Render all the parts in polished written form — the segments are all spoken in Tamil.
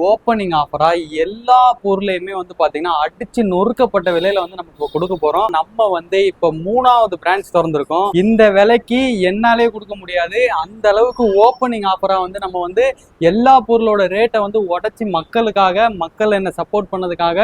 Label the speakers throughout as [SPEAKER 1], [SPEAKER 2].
[SPEAKER 1] ஓப்பனிங் ஆஃபரா எல்லா பொருளையுமே வந்து பாத்தீங்கன்னா அடிச்சு நொறுக்கப்பட்ட விலையில வந்து நம்ம கொடுக்க போறோம். நம்ம வந்து இப்ப 3வது பிரான்ச் திறந்திருக்கோம். இந்த விலைக்கு என்னாலே கொடுக்க முடியாது. அந்த அளவுக்கு ஓப்பனிங் ஆஃபரா வந்து நம்ம வந்து எல்லா பொருளோட ரேட்டை வந்து உடைச்சி மக்களுக்காக, மக்கள் என்ன சப்போர்ட் பண்ணதுக்காக,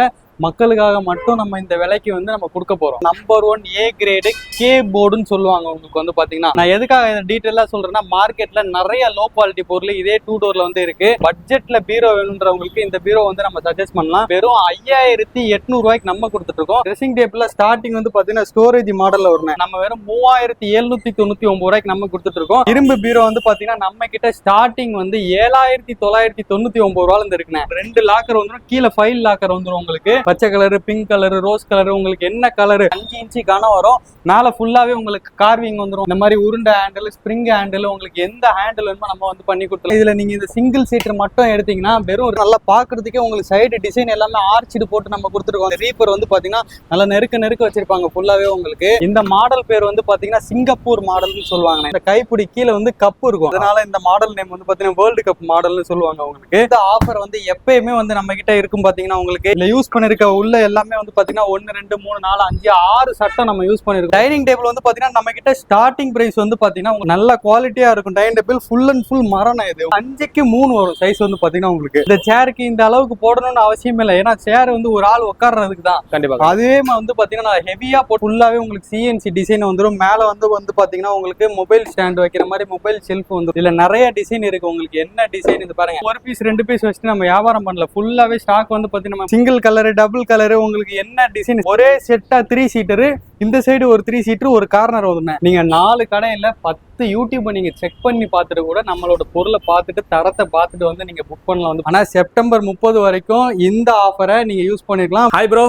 [SPEAKER 1] மக்களுக்காக மட்டும் நம்ம இந்த விலைக்கு வந்து நம்ம கொடுக்க போறோம். நம்பர் 1 A கிரேடு கே போர்டுன்னு சொல்லுவாங்க. உங்களுக்கு வந்து பாத்தீங்கன்னா நான் எதுக்காக டீட்டெயிலா சொல்றேன்னா, மார்க்கெட்ல நிறைய லோ குவாலிட்டி பொருள் இதே 2 டோர்ல வந்து இருக்கு. பட்ஜெட்ல பீரோ வேணும்ன்றவங்களுக்கு இந்த பீரோ வந்து நம்ம சஜஸ்ட் பண்ணலாம். வெறும் 5800 ரூபாய்க்கு நம்ம கொடுத்துட்டு இருக்கோம். ட்ரெஸ்ஸிங் டேபிள்ல ஸ்டார்டிங் வந்து பாத்தீங்கன்னா ஸ்டோரேஜ் மாடல்ல வருங்க. நம்ம வெறும் 3799 ரூபாய்க்கு நம்ம கொடுத்துட்டு இருக்கோம். இரும்பு பீரோ வந்து பாத்தீங்கன்னா நம்ம கிட்ட ஸ்டார்டிங் வந்து 7999 ரூபாயில இருந்து இருக்குங்க. 2 லாக்கர் வந்துடும், கீழே ஃபைல் லாக்கர் வந்துடும். உங்களுக்கு பச்சை colour, pink colour, rose colour, உங்களுக்கு என்ன கலரு 5 இன்ச்சு கனம் வரும். மேல ஃபுல்லாவே உங்களுக்கு கார்விங் வந்துடும். இந்த மாதிரி உருண்டை ஹேண்டில், ஸ்ப்ரிங் ஹேண்டில், உங்களுக்கு எந்த ஹேண்டில் வேணுமோ நம்ம வந்து பண்ணி கொடுத்துருவோம். இதுல நீங்க இந்த சிங்கிள் சீட்டர் மட்டும் எடுத்தீங்கன்னா வெறும் நல்லா பாக்குறதுக்கே உங்களுக்கு சைடு டிசைன் எல்லாமே ஆர்ச்சிடு போட்டு நம்ம கொடுத்துருக்கோம். ரீப்பர் வந்து பாத்தீங்கன்னா நல்லா நெருக்க வச்சிருப்பாங்க ஃபுல்லாவே. உங்களுக்கு இந்த மாடல் பேர் வந்து பாத்தீங்கன்னா சிங்கப்பூர் மாடல்னு சொல்லுவாங்க. இந்த கைப்பிடி கீழே வந்து கப் இருக்கும், அதனால இந்த மாடல் நேம் வந்து பாத்தீங்கன்னா வேர்ல்டு கப் மாடல்னு சொல்லுவாங்க. உங்களுக்கு இந்த ஆஃபர் வந்து எப்பயுமே வந்து நம்ம கிட்ட இருக்கும். பாத்தீங்கன்னா உங்களுக்கு இல்ல யூஸ் பண்ணிருக்க உள்ள எல்லாமே வந்து பாத்தீங்கன்னா 1 2 3 4 5 6 சட்டம் நம்ம யூஸ் பண்ணிருக்கோம். டைனிங் டேபிள் வந்து பாத்தீங்கன்னா நம்ம கிட்ட ஸ்டார்டிங் பிரைஸ் வந்து பாத்தீங்கன்னா நல்ல குவாலிட்டியா இருக்கும். Dining table full and full மரம். இது 5க்கு 3 வரும் சைஸ் வந்து பாத்தீங்கன்னா. உங்களுக்கு இந்த சேருக்கு இந்த அளவுக்கு போடணும்னு அவசியம் இல்லை, ஏன்னா சேர் வந்து ஒரு ஆள் உட்கார்றதுக்கு தான். கண்டிப்பா அதுவே வந்து பாத்தீங்கன்னா ஹெவியா போட்டு ஃபுல்லாவே உங்களுக்கு சிஎன்சி டிசைன் வந்துடும். மேல வந்து பாத்தீங்கன்னா உங்களுக்கு மொபைல் ஸ்டாண்ட் வைக்கிற மாதிரி மொபைல் செல்ஃப் வந்து இதுல நிறைய டிசைன் இருக்கு. உங்களுக்கு என்ன டிசைன் இது பாருங்க. ஒரு பீஸ் 2 பீஸ் வச்சுட்டு நம்ம வியாபாரம் பண்ணல. ஃபுல்லாவே ஸ்டாக் வந்து பாத்தீங்கன்னா சிங்கிள் கலர், டபுள் கலரு, உங்களுக்கு என்ன டிசைன் ஒரே செட்டா 3 சீட்டரு, இந்த சைடு ஒரு 3 சீட்டர், ஒரு கார்னர் வந்து நீங்க 4 கடையில 10 யூடியூப் நீங்க செக் பண்ணி பார்த்துட்டு கூட நம்மளோட பொருளை பார்த்துட்டு தரத்தை பார்த்துட்டு வந்து நீங்க புக் பண்ணலாம் வந்து. ஆனா செப்டம்பர் 30 வரைக்கும் இந்த ஆஃபரை நீங்க யூஸ் பண்ணிருக்கலாம்.
[SPEAKER 2] Hi bro.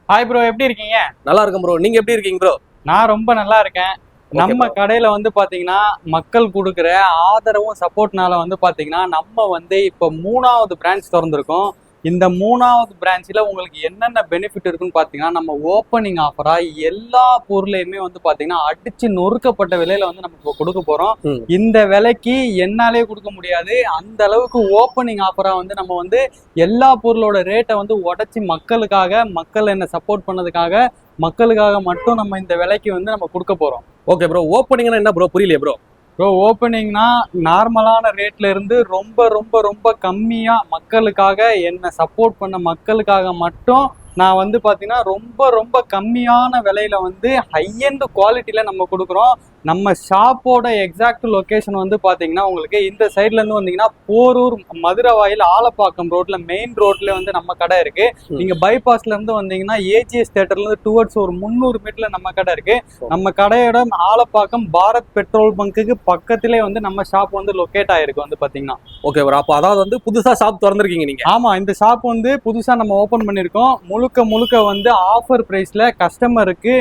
[SPEAKER 1] ஹாய் ப்ரோ, எப்படி இருக்கீங்க?
[SPEAKER 2] நல்லா இருக்கேன் ப்ரோ, நீங்க எப்படி இருக்கீங்க ப்ரோ?
[SPEAKER 1] நான் ரொம்ப நல்லா இருக்கேன். நம்ம கடையில வந்து பாத்தீங்கன்னா மக்கள் கொடுக்குற ஆதரவும் சப்போர்ட்னால வந்து பாத்தீங்கன்னா நம்ம வந்து இப்ப 3வது பிரான்ச் திறந்திருக்கோம். இந்த 3வது பிரான்ச்ல உங்களுக்கு என்னென்ன பெனிஃபிட் இருக்குன்னு பாத்தீங்கன்னா, நம்ம ஓப்பனிங் ஆஃபரா எல்லா பொருளையுமே வந்து பாத்தீங்கன்னா அடிச்சு நொறுக்கப்பட்ட விலையில வந்து நம்ம கொடுக்க போறோம். இந்த விலைக்கு என்னாலே கொடுக்க முடியாது. அந்த அளவுக்கு ஓப்பனிங் ஆஃபரா வந்து நம்ம வந்து எல்லா பொருளோட ரேட்டை வந்து உடைச்சி மக்களுக்காக, மக்கள் என்ன சப்போர்ட் பண்ணதுக்காக, மக்களுக்காக மட்டும் நம்ம இந்த விலைக்கு வந்து நம்ம கொடுக்க போறோம்.
[SPEAKER 2] ஓகே ப்ரோ, ஓப்பனிங்னா என்ன ப்ரோ? புரியலையே ப்ரோ.
[SPEAKER 1] ப்ரோ, ஓப்பனிங்னா நார்மலான ரேட்ல இருந்து ரொம்ப ரொம்ப ரொம்ப கம்மியா மக்களுக்காக, என்ன சப்போர்ட் பண்ண மக்களுக்காக மட்டும் நான் வந்து பாத்தீங்கன்னா ரொம்ப ரொம்ப கம்மியான விலையில வந்து ஹை எண்ட் குவாலிட்டியில நம்ம கொடுக்குறோம். நம்ம ஷாப்போட எக்ஸாக்ட் லொகேஷன் வந்து பாத்தீங்கன்னா உங்களுக்கு இந்த சைட்ல இருந்து வந்தீங்கன்னா போரூர், மதுரவாயில், ஆலப்பாக்கம் ரோட்ல மெயின் ரோட்ல வந்து நம்ம கடை இருக்கு. நீங்க பைபாஸ்ல இருந்து வந்தீங்கன்னா ஏஜிஎஸ் தியேட்டர்ல இருந்து டுவர்ட்ஸ் ஒரு 300 மீட்டர்ல நம்ம கடை இருக்கு. நம்ம கடையோட ஆலப்பாக்கம் பாரத் பெட்ரோல் பங்குக்கு பக்கத்திலே வந்து நம்ம ஷாப் வந்து லொகேட் ஆயிருக்கு வந்து பாத்தீங்கன்னா.
[SPEAKER 2] ஓகே ப்ரோ, அப்போ அதாவது வந்து புதுசா ஷாப் திறந்திருக்கீங்க நீங்க?
[SPEAKER 1] ஆமா, இந்த ஷாப் வந்து புதுசா நம்ம ஓபன் பண்ணிருக்கோம். முழுக்க வந்து ஆஃபர் பிரைஸ்ல கஸ்டமருக்கு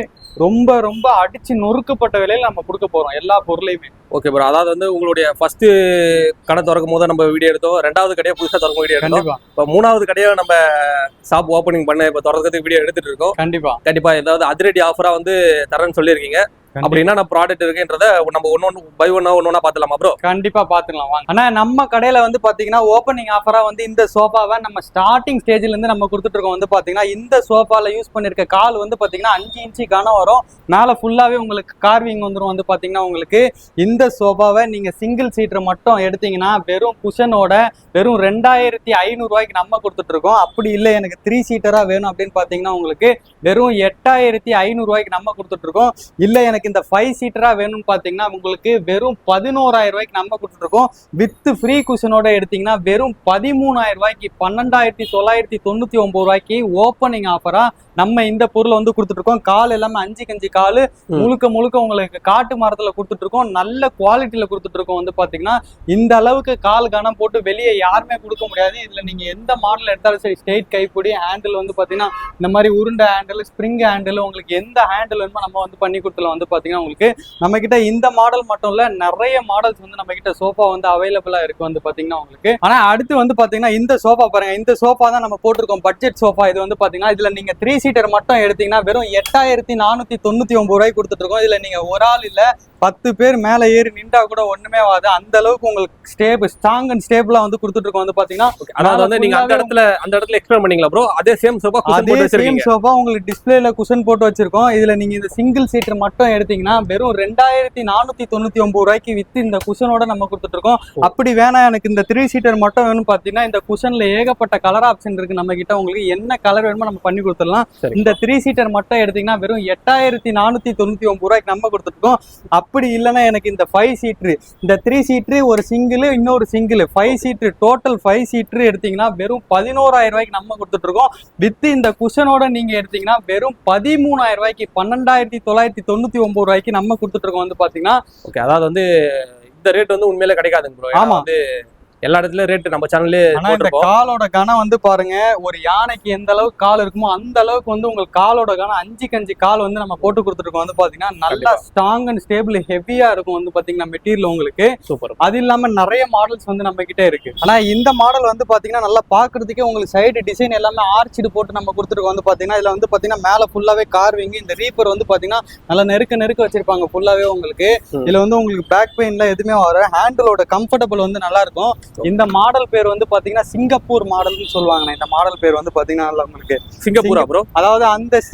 [SPEAKER 1] ரொம்ப ரொம்ப அடிச்சு நொறுக்கப்பட்ட விலையில நம்ம கொடுக்க போறோம் எல்லா பொருளையுமே.
[SPEAKER 2] ஓகே ப்ரோ, அதாவது வந்து உங்களுடைய ஃபர்ஸ்ட் கடை திறக்கும் போது நம்ம வீடியோ எடுத்தோம், 2வது கடையை புதுசா திறக்கும் வீடியோ எடுத்தோம், இப்போ 3வது கடையை நம்ம ஷாப் ஓப்பனிங் பண்ண இப்போ திறக்கிறதுக்கு வீடியோ எடுத்துட்டு இருக்கோம். கண்டிப்பா ஏதாவது அதிரடி ஆஃபரா வந்து தரேன்னு சொல்லியிருக்கீங்க. அப்படின்னா நான் ப்ராடக்ட் இருக்குன்றத நம்ம ஒன்னொன்னா பாத்துலாமா ப்ரோ?
[SPEAKER 1] கண்டிப்பா பாத்துக்கலாம் வாங்க. ஆனா நம்ம கடையில வந்து பாத்தீங்கன்னா ஓப்பனிங் ஆஃபரா வந்து இந்த சோஃபாவை நம்ம ஸ்டார்டிங் ஸ்டேஜ்ல இருந்து நம்ம கொடுத்துட்டு இருக்கோம். வந்து பாத்தீங்கன்னா இந்த சோஃபால யூஸ் பண்ணிருக்க கால் வந்து பாத்தீங்கன்னா 5 இன்ச்சு கனம் வரும். மேல ஃபுல்லாவே உங்களுக்கு கார்விங் வந்துடும். வந்து பாத்தீங்கன்னா உங்களுக்கு இந்த சோஃபாவை நீங்க சிங்கிள் சீட்டர் மட்டும் எடுத்தீங்கன்னா வெறும் குஷனோட வெறும் 2500 ரூபாய்க்கு நம்ம கொடுத்துட்டு இருக்கோம். அப்படி இல்லை எனக்கு 3 சீட்டரா வேணும் அப்படின்னு பாத்தீங்கன்னா உங்களுக்கு வெறும் 8500 ரூபாய்க்கு நம்ம கொடுத்துட்டு இருக்கோம். இல்ல எனக்கு இந்த 5 சீட்டரா வேணும்னு பாத்தீங்கன்னா உங்களுக்கு வெறும் 11000 ரூபாய்க்கு நம்ம கொடுத்துட்டு இருக்கோம். வித் ஃப்ரீ குஷனோட எடுத்தீங்கன்னா வெறும் 13000 ரூபாய்க்கு 12999 ரூபாய்க்கு ஓப்பனிங் ஆஃபரா நம்ம இந்த பொருளை வந்து கொடுத்துட்டு இருக்கோம். கால் எல்லாமே 5 கால் முழுக்க உங்களுக்கு காட்டு மரத்துல கொடுத்துட்டு இருக்கோம். நல்ல குவாலிட்டியில கொடுத்துட்டு இருக்கோம். வந்து பாத்தீங்கன்னா இந்த அளவுக்கு கால் கனம் போட்டு வெளியே யாருமே கொடுக்க முடியாது. இதுல நீங்க எந்த மாடல் எடுத்தாலும் சரி, ஸ்ட்ரெயிட் கைப்பிடி ஹேண்டில் வந்து பாத்தீங்கன்னா இந்த மாதிரி உருண்டை ஹேண்டில், ஸ்ப்ரிங் ஹேண்டில், உங்களுக்கு எந்த ஹேண்டில் வேணுமோ நம்ம வந்து பண்ணி கொடுத்துலாம். வந்து பாத்தீங்கன்னா உங்களுக்கு நம்ம கிட்ட இந்த மாடல் மட்டும் இல்ல, நிறைய மாடல்ஸ் வந்து நம்ம கிட்ட சோஃபா வந்து அவைலபிளா இருக்கு. வந்து பாத்தீங்கன்னா உங்களுக்கு ஆனா அடுத்து வந்து பாத்தீங்கன்னா இந்த சோஃபா பாருங்க. இந்த சோஃபா தான் நம்ம போட்டிருக்கோம், பட்ஜெட் சோஃபா. இது வந்து பாத்தீங்கன்னா இதுல நீங்க 3 சீட்டர் மட்டும் எடுத்தீங்கன்னா வெறும் 8499 ரூபாய்க்கு கொடுத்துட்டு இருக்கோம். இதுல நீங்க ஒரு ஆள் இல்ல 10 பேர் மேல ஏறி நின்றா கூட ஒண்ணுமே ஆகாது. அந்த அளவுக்கு உங்களுக்கு ஸ்ட்ராங் அண்ட் ஸ்டேபிளா வந்து கொடுத்துட்டு இருக்கோம் வந்து பாத்தீங்கன்னா.
[SPEAKER 2] அதாவது வந்து நீங்க அந்த இடத்துல எக்ஸ்பிளைன் பண்ணீங்களா ப்ரோ? அதே சேம் சோஃபா
[SPEAKER 1] உங்களுக்கு டிஸ்பிளேல குஷன் போட்டு வச்சிருக்கோம். இதுல நீங்க இந்த சிங்கிள் சீட்டர் மட்டும் எடுத்தீங்கன்னா வெறும் 2499 ரூபாய்க்கு வித்து இந்த குஷனோட நம்ம கொடுத்துட்டு இருக்கோம். அப்படி வேணா எனக்கு இந்த 3 சீட்டர் மட்டும் வேணும் பாத்தீங்கன்னா, இந்த குஷன்ல ஏகப்பட்ட கலர் ஆப்ஷன் இருக்கு நம்ம கிட்ட. உங்களுக்கு என்ன கலர் வேணுமோ நம்ம பண்ணி கொடுத்துடலாம். இந்த 3 சீட்டர் மட்டும் எடுத்தீங்கன்னா வெறும் 8499 ரூபாய்க்கு நம்ம கொடுத்துருக்கோம். அப்படி இல்லைன்னா எனக்கு இந்த 5 சீட்டர், இந்த 3 சீட்டர் ஒரு சிங்கிள், இன்னொரு சிங்கிள் 5 சீட்டர், டோட்டல் 5 சீட்டர் எடுத்தீங்கன்னா வெறும் 11000 ரூபாய்க்கு நம்ம கொடுத்துட்டு இருக்கோம். வித் இந்த குஷனோட நீங்க எடுத்தீங்கன்னா வெறும் 13000 ரூபாய்க்கு, 12999 ரூபாய்க்கு நம்ம கொடுத்துட்டு இருக்கோம் வந்து பாத்தீங்கன்னா.
[SPEAKER 2] ஓகே, அதாவது வந்து இந்த ரேட் வந்து உண்மையிலே கிடைக்காதுங்க ப்ரோ. ஆமா, வந்து எல்லா இடத்துலயும் ரேட் நம்ம சேனல்லே.
[SPEAKER 1] ஆனா இந்த காலோட கனம் வந்து பாருங்க, ஒரு யானைக்கு எந்த அளவுக்கு கால் இருக்குமோ அந்த அளவுக்கு வந்து உங்களுக்கு காலோட கனம் 5 கால் வந்து நம்ம போட்டு கொடுத்துருக்கோம் வந்து பாத்தீங்கன்னா. நல்லா ஸ்ட்ராங் அண்ட் ஸ்டேபிள் ஹெவியா இருக்கும் வந்து பாத்தீங்கன்னா மெட்டீரியல் உங்களுக்கு.
[SPEAKER 2] சூப்பர்.
[SPEAKER 1] அது இல்லாம நிறைய மாடல்ஸ் வந்து நம்ம கிட்ட இருக்கு. ஆனா இந்த மாடல் வந்து பாத்தீங்கன்னா நல்லா பாக்குறதுக்கே உங்களுக்கு சைடு டிசைன் எல்லாமே ஆர்ச்சிடு போட்டு நம்ம கொடுத்துருக்கோம் வந்து பாத்தீங்கன்னா. இதுல வந்து பாத்தீங்கன்னா மேல ஃபுல்லாவே கார்விங், இந்த ரீப்பர் வந்து பாத்தீங்கன்னா நல்லா நெருக்க வச்சிருப்பாங்க ஃபுல்லாவே உங்களுக்கு. இதுல வந்து உங்களுக்கு பேக் பெயின்ல எதுவுமே வர, ஹேண்டிலோட கம்ஃபர்டபுள் வந்து நல்லா இருக்கும். இந்த மாடல் பேர் வந்து பாத்தீங்கன்னா சிங்கப்பூர் மாடல்னு சொல்லுவாங்க. இந்த மாடல் பேர் வந்து பாத்தீங்கன்னா உங்களுக்கு
[SPEAKER 2] சிங்கப்பூரா ப்ரோ?
[SPEAKER 1] அதாவது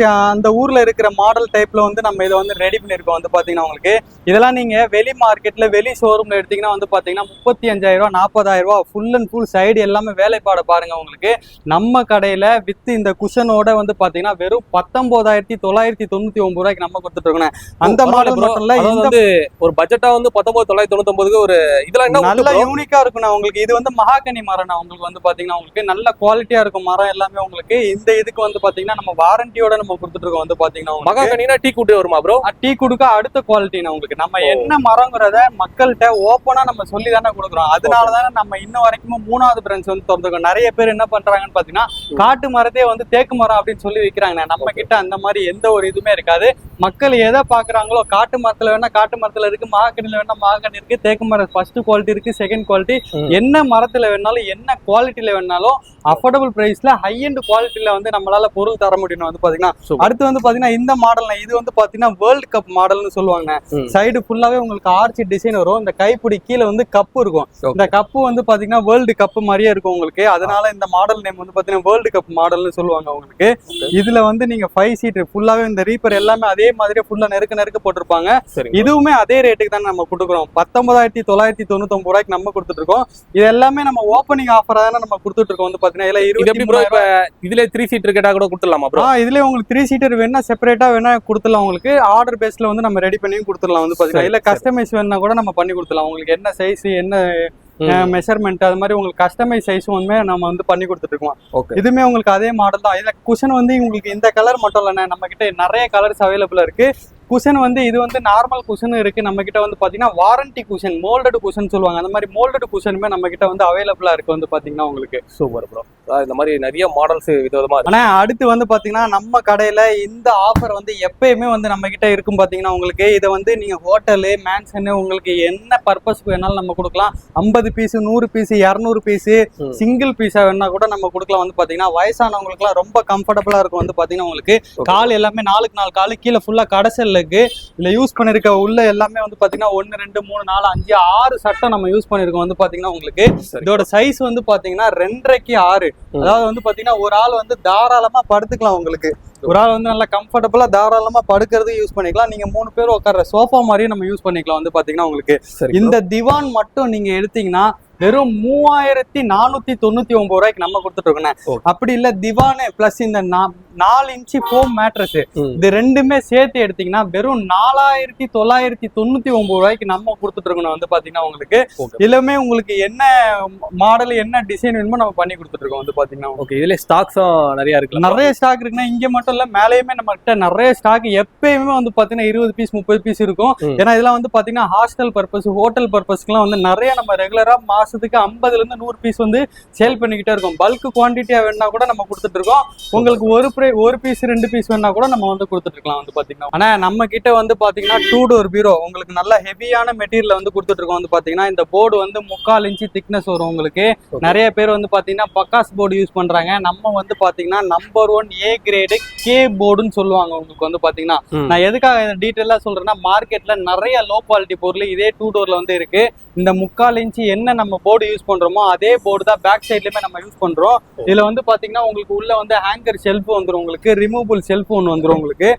[SPEAKER 1] அந்த ஊர்ல இருக்கிற மாடல் டைப்ல வந்து நம்ம இதை வந்து ரெடி பண்ணிருக்கோம் வந்து பாத்தீங்கன்னா உங்களுக்கு. இதெல்லாம் நீங்க வெளி மார்க்கெட்ல, வெளி ஷோரூம்ல எடுத்தீங்கன்னா வந்து பாத்தீங்கன்னா 35000 40000 ஃபுல் அண்ட் ஃபுல் சைடு எல்லாமே வேலைப்பாடு பாருங்க உங்களுக்கு. நம்ம கடையில வித் இந்த குஷனோட வந்து பாத்தீங்கன்னா வெறும் 19999 ரூபாய்க்கு நம்ம கொடுத்துட்டு இருக்கோம். அந்த மாடல் மட்டும் இல்ல,
[SPEAKER 2] இந்த ஒரு பட்ஜெட்டா வந்து 19999 ஒரு இதெல்லாம் என்ன
[SPEAKER 1] நல்ல யூனிக்கா இருக்கும் உங்களுக்கு. இது வந்து மகாகனி மரம் உங்களுக்கு வந்து பாத்தீங்கன்னா உங்களுக்கு நல்ல குவாலிட்டியா இருக்கும் மரம் எல்லாமே உங்களுக்கு. இந்த இதுக்கு வந்து பாத்தீங்கன்னா நம்ம வாரண்டியோட நம்ம கொடுத்துட்டு இருக்கோம் வந்து பாத்தீங்கன்னா.
[SPEAKER 2] மகாகனினா டீ குட் வருமா ப்ரோ?
[SPEAKER 1] டீ குடுக்க அடுத்த குவாலிட்டினா உங்களுக்கு. நம்ம என்ன மரங்கிறத மக்கள்கிட்ட ஓப்பனா நம்ம சொல்லி தானே கொடுக்குறோம். அதனாலதானே நம்ம இன்ன வரைக்கும் 3வது பிரான்ச் வந்து திறந்துருக்கோம். நிறைய பேர் என்ன பண்றாங்கன்னு பாத்தீங்கன்னா காட்டு மரத்தையே வந்து தேக்கு மரம் அப்படின்னு சொல்லி விற்கிறாங்க. நம்ம கிட்ட அந்த மாதிரி எந்த ஒரு இதுவுமே இருக்காது. மக்கள் எதை பாக்குறாங்களோ, காட்டு மரத்துல வேணா காட்டு மரத்துல இருக்கு, மகாகனில வேணா மகாகனி இருக்கு, தேக்கு மரம் ஃபர்ஸ்ட் குவாலிட்டி இருக்கு, செகண்ட் குவாலிட்டி, என்ன மரத்துல வேணாலும் என்ன குவாலிட்டியில வேணாலும் அஃபோர்டபுள் பிரைஸ்ல ஹை அண்ட் குவாலிட்டியில வந்து நம்மளால பொருள் தர முடியும் வந்து பாத்தீங்கன்னா. அடுத்து வந்து பாத்தீங்கன்னா இந்த மாடல், இது வந்து பாத்தீங்கன்னா வேர்ல்டு கப் மாடல்னு சொல்லுவாங்க. சைடு ஃபுல்லாவே உங்களுக்கு ஆர்ச்சி டிசைன் வரும். இந்த கைப்பிடி கீழே வந்து கப்பு இருக்கும். இந்த கப்பு வந்து பாத்தீங்கன்னா வேர்ல்டு கப் மாதிரியே இருக்கும் உங்களுக்கு. அதனால இந்த மாடல் நேம் வந்து பாத்தீங்கன்னா வேர்ல்டு கப் மாடல்னு சொல்லுவாங்க உங்களுக்கு. இதுல வந்து நீங்க 5 சீட்டர் ஃபுல்லாவே இந்த ரீப்பர் எல்லாமே அதே மாதிரியே ஃபுல்லா நெருக்க போட்டிருப்பாங்க. இதுவுமே அதே ரேட்டுக்கு தான் நம்ம கொடுக்குறோம். 19999 ரூபாய்க்கு நம்ம கொடுத்துட்டு இருக்கோம். இது எல்லாமே நம்ம ஓப்பனிங் ஆஃபரா தானே நம்ம கொடுத்துட்டு இருக்கோம் வந்து பாத்தீங்கன்னா.
[SPEAKER 2] இதுல 3 சீட்டர் கேட்டா கூட கொடுத்துடலாமா ப்ரோ?
[SPEAKER 1] இதுல உங்களுக்கு 3 சீட்டர் வேணா செப்பரேட்டா வேணா கொடுத்துடலாம் உங்களுக்கு. ஆர்டர் பேஸ்ல வந்து நம்ம ரெடி பண்ணி கொடுத்துடலாம் வந்து பாத்தீங்கன்னா. இல்ல கஸ்டமைஸ் வேணா கூட நம்ம பண்ணி கொடுத்துடலாம். உங்களுக்கு என்ன சைஸ், என்ன மெஷர்மெண்ட், அது மாதிரி உங்களுக்கு கஸ்டமைஸ் சைஸும் வந்து நம்ம வந்து பண்ணி கொடுத்துட்டு இருக்கோம். இதுமே உங்களுக்கு அதே மாடல் தான். இதுல குஷன் வந்து உங்களுக்கு இந்த கலர் மட்டும் இல்லைன்னா நம்ம கிட்ட நிறைய கலர்ஸ் அவைலபிளா இருக்கு. குஷன் வந்து இது வந்து நார்மல் குஷன் இருக்கு நம்ம கிட்ட வந்து பாத்தீங்கன்னா. வாரண்டி குஷன், மோல்டட் குஷன் சொல்லுவாங்க. அந்த மாதிரி மோல்டட் குஷனுமே நம்ம கிட்ட வந்து அவைலபிளா இருக்கு வந்து பாத்தீங்கன்னா உங்களுக்கு.
[SPEAKER 2] Super bro. இந்த மாதிரி நிறைய மாடல்ஸ் விதவிதமா இருக்கு.
[SPEAKER 1] ஆனா அடுத்து வந்து பாத்தீங்கன்னா நம்ம கடையில இந்த ஆஃபர் வந்து எப்பயுமே வந்து நம்ம கிட்ட இருக்கும் பாத்தீங்கன்னா உங்களுக்கு. இதை வந்து நீங்க ஹோட்டலு, மேன்ஷனு, உங்களுக்கு என்ன பர்பஸ்க்கு வேணாலும் நம்ம கொடுக்கலாம். 50 பீஸ், 100 பீஸ், 200 பீஸ், சிங்கிள் பீஸா வேணா கூட நம்ம கொடுக்கலாம் வந்து பாத்தீங்கன்னா. வயசானவங்களுக்கு எல்லாம் ரொம்ப கம்ஃபர்டபுளா இருக்கும் வந்து பாத்தீங்கன்னா உங்களுக்கு. கால் எல்லாமே 4 கால் கீழே ஃபுல்லா கடைசல் இல்ல யூஸ் பண்ணிருக்க உள்ள எல்லாமே வந்து பாத்தீங்கன்னா 1 2 3 4 5 6 சட்டம் நம்ம யூஸ் பண்ணிருக்கோம் வந்து பாத்தீங்கன்னா உங்களுக்கு. இதோட சைஸ் வந்து பாத்தீங்கன்னா 2.5க்கு 6. அதாவது வந்து பாத்தீங்கன்னா ஒரு ஆள் வந்து தாராளமா படுத்துக்கலாம் உங்களுக்கு. ஒரு ஆள் வந்து நல்லா கம்ஃபர்டபுளா தாராளமா படுக்கிறது யூஸ் பண்ணிக்கலாம். நீங்க 3 பேர் உட்கார்ற சோஃபா மாதிரியும் நம்ம யூஸ் பண்ணிக்கலாம் வந்து பாத்தீங்கன்னா உங்களுக்கு. இந்த திவான் மட்டும் நீங்க எடுத்தீங்கன்னா வெறும் 3499 ரூபாய்க்கு நம்ம கொடுத்துட்டு இருக்கோம். அப்படி இல்ல திவானு பிளஸ் இந்த 4 இன்ச்சு ஃபோம் மேட்ரஸ், இது ரெண்டுமே சேர்த்து எடுத்தீங்கன்னா வெறும் 4999 ரூபாய்க்கு நம்ம கொடுத்துட்டு இருக்கோம் வந்து பாத்தீங்கன்னா உங்களுக்கு. எல்லாமே உங்களுக்கு என்ன மாடல், என்ன டிசைன் வேணுமோ நம்ம பண்ணி கொடுத்துட்டு இருக்கோம் வந்து பாத்தீங்கன்னா.
[SPEAKER 2] ஓகே, இதுல ஸ்டாக்ஸும் நிறைய இருக்கு.
[SPEAKER 1] நிறைய ஸ்டாக் இருக்குன்னா இங்க மட்டும் இல்ல, மேலேயுமே நம்ம கிட்ட நிறைய ஸ்டாக் எப்பயுமே வந்து பாத்தீங்கன்னா 20 பீஸ் 30 பீஸ் இருக்கும். ஏன்னா இதெல்லாம் வந்து பாத்தீங்கன்னா ஹாஸ்டல் பர்பஸ், ஹோட்டல் பர்பஸ்க்குலாம் வந்து நிறைய நம்ம ரெகுலரா மாசத்துக்கு 50ல இருந்து 100 பீஸ் வந்து சேல் பண்ணிக்கிட்டே இருக்கோம். பல்க் குவான்டிட்டியா வேணா கூட நம்ம கொடுத்துட்டு இருக்கோம். உங்களுக்கு ஒரு பீஸ் 2 பீஸ் வேணா கூட நம்ம வந்து கொடுத்துட்டு இருக்கலாம் வந்து பாத்தீங்கன்னா. ஆனா நம்ம கிட்ட வந்து பாத்தீங்கன்னா 2 டோர் பீரோ உங்களுக்கு நல்ல ஹெவியான மெட்டீரியல் வந்து கொடுத்துட்டு இருக்கோம். வந்து பாத்தீங்கன்னா இந்த போர்டு வந்து 3/4 இன்ச் திக்னஸ் வரும் உங்களுக்கு. நிறைய பேர் வந்து பாத்தீங்கன்னா பக்காஸ் போர்டு யூஸ் பண்றாங்க. நம்ம வந்து பாத்தீங்கன்னா நம்பர் 1 A கிரேடு கே போர்டுன்னு சொல்லுவாங்க. உங்களுக்கு வந்து பாத்தீங்கன்னா நான் எதுக்காக டீட்டெயிலா சொல்றேன்னா, மார்க்கெட்ல நிறைய லோ குவாலிட்டி பொருள் இதே 2 டோர்ல வந்து இருக்கு. இந்த 3/4 இன்ச் என்ன நம்ம போர்டு யூஸ் பண்றோமோ அதே போர்டு தான் பேக் சைட்லயுமே நம்ம யூஸ் பண்றோம். இதுல வந்து பாத்தீங்கன்னா உங்களுக்கு உள்ள வந்து ஹேங்கர் ஷெல்ஃப் வந்துரும், உங்களுக்கு ரிமூவபிள் ஷெல்ஃப் ஒன்று வந்துரும். உங்களுக்கு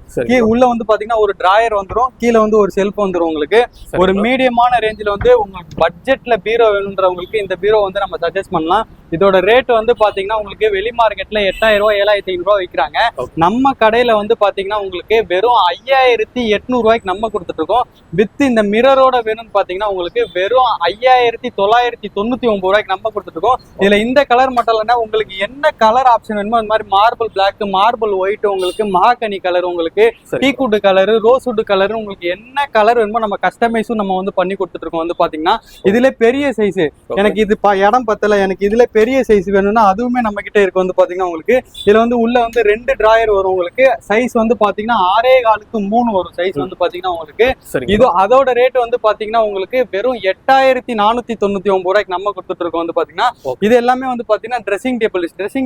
[SPEAKER 1] உள்ள வந்து பாத்தீங்கன்னா ஒரு டிராயர் வந்துரும், கீழே வந்து ஒரு ஷெல்ஃப் வந்துரும். உங்களுக்கு ஒரு மீடியமான ரேஞ்சில் வந்து உங்களுக்கு பட்ஜெட்ல பீரோ வேணுன்றவங்களுக்கு இந்த பீரோ வந்து நம்ம சஜஸ்ட் பண்ணலாம். இதோட ரேட் வந்து பாத்தீங்கன்னா உங்களுக்கு வெளி மார்க்கெட்ல 8000 ரூபாய் 7500 ரூபாய் விற்கிறாங்க. நம்ம கடையில வந்து பாத்தீங்கன்னா உங்களுக்கு வெறும் 5800 ரூபாய்க்கு நம்ம கொடுத்துட்டு இருக்கோம். வித் இந்த மிரரோட வேணும்னு பாத்தீங்கன்னா உங்களுக்கு வெறும் 5999 ரூபாய்க்கு நம்ம கொடுத்துட்டு இருக்கோம். இதுல இந்த கலர் மட்டும் இல்லைன்னா உங்களுக்கு என்ன கலர் ஆப்ஷன் வேணுமோ அந்த மாதிரி மார்பிள் பிளாக், மார்பிள் ஒயிட், உங்களுக்கு மஹாகனி கலர், உங்களுக்கு டீக்குட் கலர், ரோஸ்வுட் கலர், உங்களுக்கு என்ன கலர் வேணுமோ நம்ம கஸ்டமைஸும் நம்ம வந்து பண்ணி கொடுத்துட்டு இருக்கோம். வந்து பாத்தீங்கன்னா இதுல பெரிய சைஸ், எனக்கு இது இடம் பத்தல, எனக்கு இதுல பெரிய சைஸ் வேணும்னா அதுவுமே நம்ம கிட்ட இருக்கு. வந்து பாத்தீங்கன்னா உங்களுக்கு இதுல வந்து உள்ள வந்து 2 டிராயர் வரும். உங்களுக்கு சைஸ் வந்து பாத்தீங்கன்னா 6.25 3 வரும் சைஸ் வந்து பாத்தீங்கன்னா உங்களுக்கு. இது அதோட ரேட் வந்து பாத்தீங்கன்னா உங்களுக்கு வெறும் 8499 ரூபாய்க்கு நம்ம கொடுத்துட்டு இருக்கோம். வந்து பாத்தீங்கன்னா இது எல்லாமே வந்து பாத்தீங்கன்னா ட்ரெஸ்ஸிங்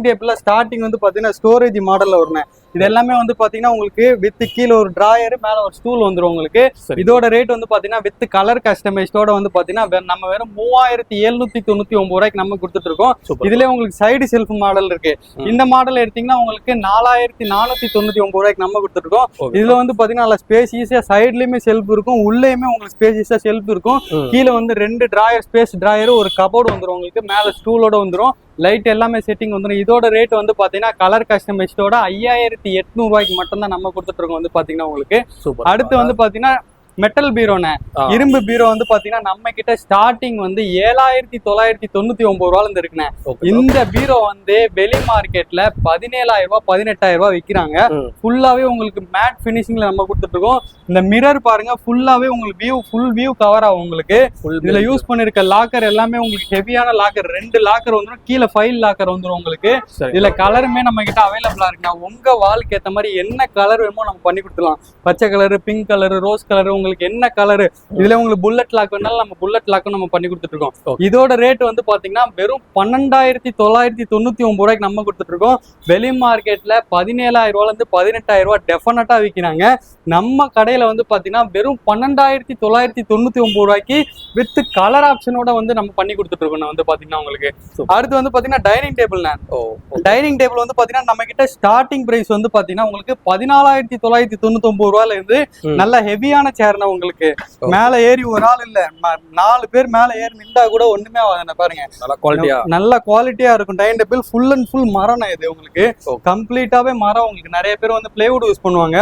[SPEAKER 1] டேபிள்ல ஸ்டார்டிங் வந்து பாத்தீங்கன்னா ஸ்டோரேஜ் மாடல்ல வருங்க. இது எல்லாமே வந்து பாத்தீங்கன்னா உங்களுக்கு வித் கீழே ஒரு டிராயர், மேல ஒரு ஸ்டூல் வந்துரும் உங்களுக்கு. இதோட ரேட் வந்து பாத்தீங்கன்னா வித் கலர் கஸ்டமைஸ்டோட வந்து பாத்தீங்கன்னா நம்ம வெறும் 3799 ரூபாய்க்கு நம்ம கொடுத்துட்டு இருக்கோம். இதுல உங்களுக்கு சைடு செல்ஃப் மாடல் இருக்கு. இந்த மாடல் எடுத்தீங்கன்னா உங்களுக்கு 4499 ரூபாய்க்கு நம்ம கொடுத்துட்டு இருக்கோம். இதுல வந்து பாத்தீங்கன்னா நல்ல ஸ்பேசியஸா சைட்லயுமே செல்ஃப் இருக்கும், உள்ளேயுமே உங்களுக்கு ஸ்பேசியஸா செல்ஃப் இருக்கும். கீழே வந்து 2 டிராயர், ஸ்பேஸ் டிராயர், ஒரு கபோர்டு வந்துரும் உங்களுக்கு. மேல ஸ்டூலோட வந்துரும், லைட் எல்லாமே செட்டிங் வந்துடும். இதோட ரேட் வந்து பாத்தீங்கன்னா கலர் கஸ்டமைஸ்டோட 5800 ரூபாய்க்கு மட்டும் தான் நம்ம கொடுத்துட்டு இருக்கோம். வந்து பாத்தீங்கன்னா உங்களுக்கு அடுத்து வந்து பாத்தீங்கன்னா மெட்டல் பீரோன இரும்பு பீரோ வந்து பாத்தீங்கன்னா நம்ம கிட்ட ஸ்டார்டிங் வந்து 7999 ரூபாயில இருந்து இருக்குண்ணே. இந்த பீரோ வந்து வெளி மார்க்கெட்ல 17000 ரூபாய் 18000 ரூபாய் விற்கிறாங்க. ஃபுல்லாவே உங்களுக்கு மேட் பினிஷிங்ல நம்ம கொடுத்துட்டு இருக்கோம். இந்த மிரர் பாருங்க, ஃபுல்லாவே உங்களுக்கு ஃபுல் வியூ கவர் ஆகும். உங்களுக்கு இதுல யூஸ் பண்ணிருக்க லாக்கர் எல்லாமே உங்களுக்கு ஹெவியான லாக்கர், 2 லாக்கர் வந்துடும், கீழே ஃபைல் லாக்கர் வந்துடும் உங்களுக்கு. இதுல கலருமே நம்ம கிட்ட அவைலபிளா இருக்குண்ணா. உங்க வால்க்கு ஏத்த மாதிரி என்ன கலர் வேணுமோ நம்ம பண்ணி கொடுத்துலாம். பச்சை colour, pink colour, rose colour, உங்களுக்கு என்ன கலரு, இதுல உங்களுக்கு புல்லட் லாக் வேணாலும் நம்ம புல்லட் லாக்கும் நம்ம பண்ணி கொடுத்துட்டு இருக்கோம். இதோட ரேட் வந்து பாத்தீங்கன்னா வெறும் 12999 ரூபாய்க்கு நம்ம கொடுத்துட்டு இருக்கோம். வெளி மார்க்கெட்ல 17000 ரூபாயில இருந்து 18000 ரூபாய் டெஃபினட்டா விற்கிறாங்க. நம்ம கடையில வந்து பாத்தீங்கன்னா வெறும் 12999 ரூபாய்க்கு வித் கலர் ஆப்ஷனோட வந்து நம்ம பண்ணி கொடுத்துட்டு இருக்கோம். வந்து பாத்தீங்கன்னா உங்களுக்கு அடுத்து வந்து பாத்தீங்கன்னா டைனிங் டேபிள். டைனிங் டேபிள் வந்து பாத்தீங்கன்னா நம்ம கிட்ட ஸ்டார்டிங் பிரைஸ் வந்து பாத்தீங்கன்னா உங்களுக்கு 14999 ரூபாயில இருந்து நல்ல ஹெவியான சேர்னா உங்களுக்கு மேல ஏறி ஒரு ஆள் இல்ல 4 பேர் மேல ஏறி நின்றா கூட ஒண்ணுமே ஆகாது. பாருங்க நல்ல குவாலிட்டியா இருக்கும். Dining table full and full மரம், இது உங்களுக்கு கம்ப்ளீட்டாவே மரம். உங்களுக்கு நிறைய பேர் வந்து பிளைவுட் யூஸ் பண்ணுவாங்க,